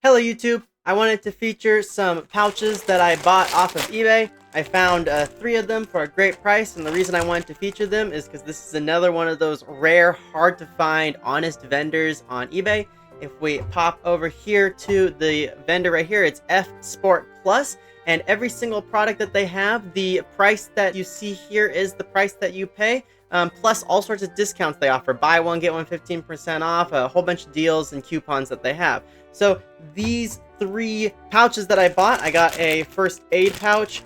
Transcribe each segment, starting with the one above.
Hello YouTube! I wanted to feature some pouches that I bought off of eBay. I found 3 of them for a great price, and the reason I wanted to feature them is because this is another one of those rare, hard to find, honest vendors on eBay. If we pop over here to the vendor right here, it's F Sport Plus, and every single product that they have, the price that you see here is the price that you pay. Plus all sorts of discounts they offer. Buy one, get one 15% off, a whole bunch of deals and coupons that they have. So these 3 pouches that I bought, I got a first aid pouch,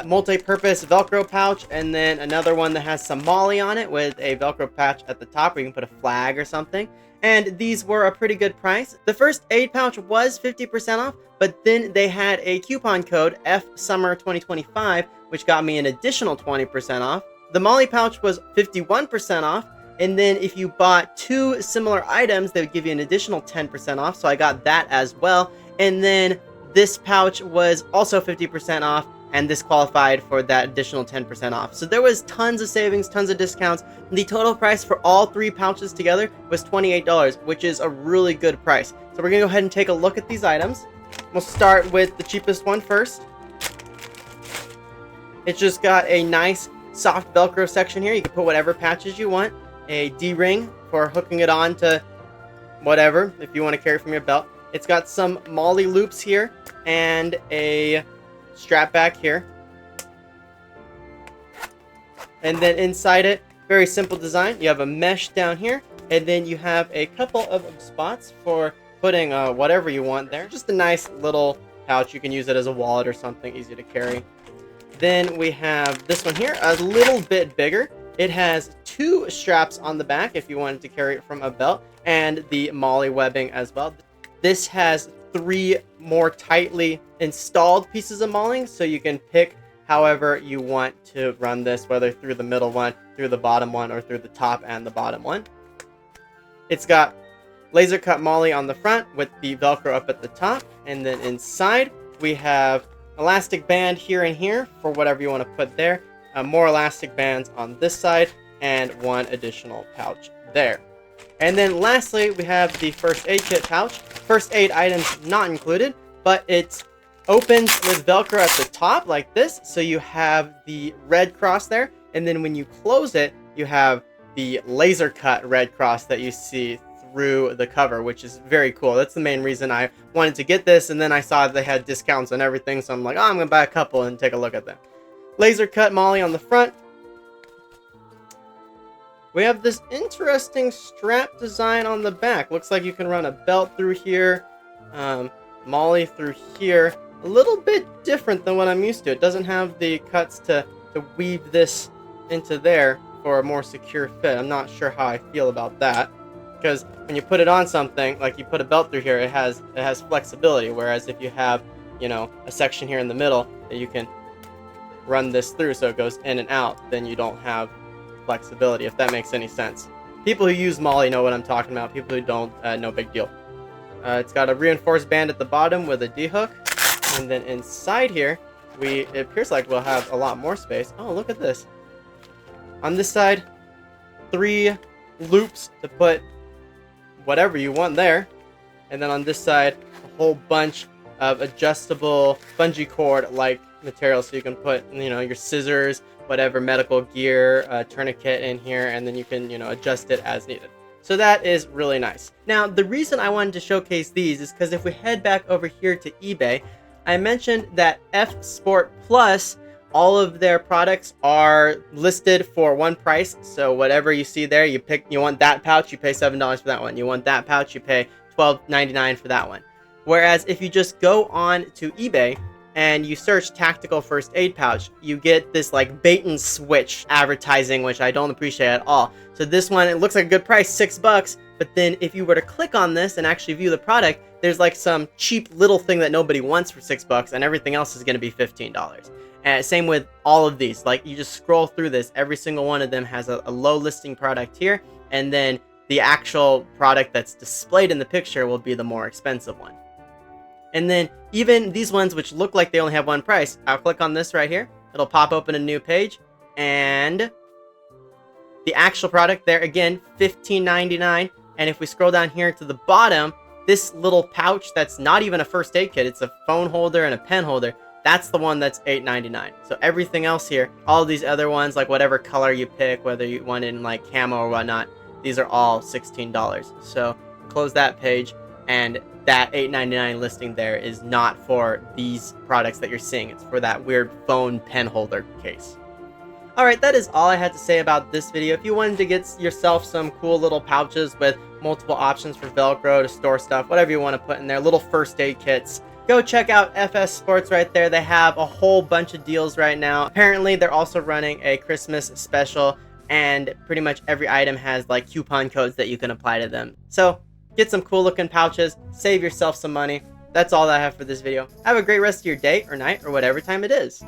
multi-purpose Velcro pouch, and then another one that has some molly on it with a Velcro patch at the top where you can put a flag or something. And these were a pretty good price. The first aid pouch was 50% off, but then they had a coupon code FSummer2025, which got me an additional 20% off. The molly pouch was 51% off, and then if you bought 2 similar items, they would give you an additional 10% off, so I got that as well. And then this pouch was also 50% off, and this qualified for that additional 10% off. So there was tons of savings, tons of discounts. The total price for all 3 pouches together was $28, which is a really good price. So we're gonna go ahead and take a look at these items. We'll start with the cheapest one first. It's just got a nice soft Velcro section here. You can put whatever patches you want. A D-ring for hooking it on to whatever if you want to carry from your belt. It's got some molly loops here and a strap back here. And then inside it, very simple design. You have a mesh down here, and then you have a couple of spots for putting whatever you want there. Just a nice little pouch. You can use it as a wallet or something, easy to carry. Then we have this one here, a little bit bigger. It has 2 straps on the back if you wanted to carry it from a belt, and the molly webbing as well. This has 3 more tightly installed pieces of molly, so you can pick however you want to run this, whether through the middle one, through the bottom one, or through the top and the bottom one. It's got laser cut molly on the front with the Velcro up at the top, and then inside we have elastic band here and here for whatever you want to put there. More elastic bands on this side, and 1 additional pouch there. And then lastly, we have the first aid kit pouch. First aid items not included, but it opens with Velcro at the top like this, so you have the red cross there, and then when you close it, you have the laser cut red cross that you see through the cover, which is very cool. That's the main reason I wanted to get this, and then I saw they had discounts on everything, so I'm like, oh, I'm gonna buy a couple and take a look at them. Laser cut molly on the front. We have this interesting strap design on the back. Looks like you can run a belt through here, molly through here. A little bit different than what I'm used to. It doesn't have the cuts to weave this into there for a more secure fit. I'm not sure how I feel about that, because when you put it on something, like you put a belt through here, it has flexibility, whereas if you have, you know, a section here in the middle that you can run this through so it goes in and out, then you don't have flexibility, if that makes any sense. People who use molly know what I'm talking about. People who don't, no big deal. It's got a reinforced band at the bottom with a D-hook, and then inside here it appears like we'll have a lot more space. Oh, look at this. On this side, 3 loops to put whatever you want there, and then on this side a whole bunch of adjustable bungee cord like material, so you can put, you know, your scissors, whatever medical gear, tourniquet in here, and then you can, you know, adjust it as needed. So that is really nice. Now, the reason I wanted to showcase these is because if we head back over here to eBay, I mentioned that F Sport Plus, all of their products are listed for 1 price. So whatever you see there, you want that pouch, you pay $7 for that one. You want that pouch, you pay $12.99 for that one. Whereas if you just go on to eBay and you search tactical first aid pouch, you get this like bait and switch advertising, which I don't appreciate at all. So this one, it looks like a good price, $6, but then if you were to click on this and actually view the product, there's like some cheap little thing that nobody wants for $6, and everything else is going to be $15. And same with all of these. Like, you just scroll through this, every single one of them has a low listing product here, and then the actual product that's displayed in the picture will be the more expensive one. And then even these ones which look like they only have 1 price, I'll click on this right here. It'll pop open a new page, and the actual product there, again, $15.99. And if we scroll down here to the bottom, This little pouch that's not even a first aid kit, it's a phone holder and a pen holder, that's the one that's $8.99. So everything else here, all these other ones, like whatever color you pick, whether you want in like camo or whatnot, these are all $16. So close that page, and that $8.99 listing there is not for these products that you're seeing. It's for that weird phone pen holder case. Alright, that is all I had to say about this video. If you wanted to get yourself some cool little pouches with multiple options for Velcro to store stuff, whatever you want to put in there, little first aid kits, go check out FS Sports right there. They have a whole bunch of deals right now. Apparently, they're also running a Christmas special, and pretty much every item has like coupon codes that you can apply to them. So get some cool looking pouches, save yourself some money. That's all that I have for this video. Have a great rest of your day or night or whatever time it is.